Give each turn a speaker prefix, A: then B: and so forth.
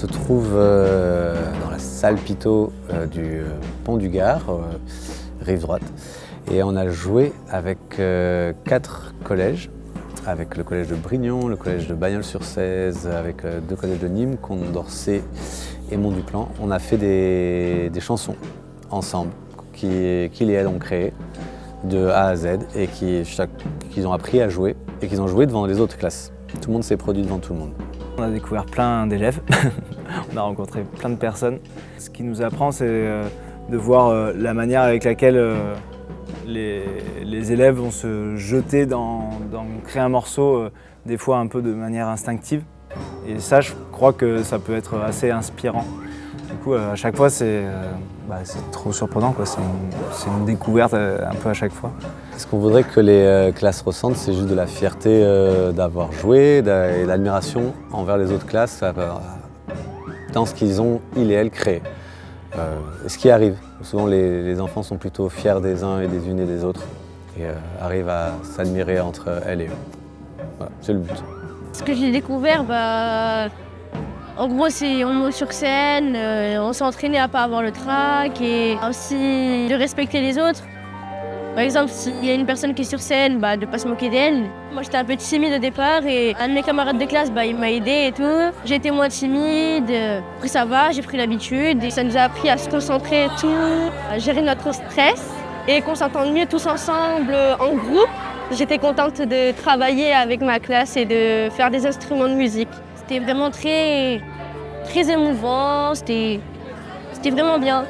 A: se trouve dans la salle Pitot du Pont du Gard, rive droite. Et on a joué avec 4 collèges, avec le collège de Brignon, le collège de Bagnols-sur-Cèze, avec 2 collèges de Nîmes, Condorcet et Mont-du-Plan. On a fait des chansons ensemble, qu'ils et elles ont créées de A à Z et qu'ils ont appris à jouer et qu'ils ont joué devant les autres classes. Tout le monde s'est produit devant tout le monde.
B: On a découvert plein d'élèves, on a rencontré plein de personnes. Ce qui nous apprend, c'est de voir la manière avec laquelle les élèves vont se jeter dans créer un morceau, des fois un peu de manière instinctive. Et ça, je crois que ça peut être assez inspirant. Du coup, à chaque fois, c'est trop surprenant, quoi. C'est une découverte un peu à chaque fois.
A: Ce qu'on voudrait que les classes ressentent, c'est juste de la fierté d'avoir joué et de l'admiration envers les autres classes dans ce qu'ils ont, ils et elles, créé. Ce qui arrive. Souvent, les enfants sont plutôt fiers des uns et des unes et des autres et arrivent à s'admirer entre elles et eux. Voilà, c'est le but.
C: Ce que j'ai découvert, en gros, c'est on monte sur scène, on s'est entraîné à pas avoir le trac et aussi de respecter les autres. Par exemple, s'il y a une personne qui est sur scène, de ne pas se moquer d'elle. Moi, j'étais un peu timide au départ et un de mes camarades de classe, il m'a aidé et tout. J'ai été moins timide, après ça va, j'ai pris l'habitude et ça nous a appris à se concentrer et tout, à gérer notre stress et qu'on s'entende mieux tous ensemble en groupe. J'étais contente de travailler avec ma classe et de faire des instruments de musique. C'était vraiment très émouvant, c'était vraiment bien.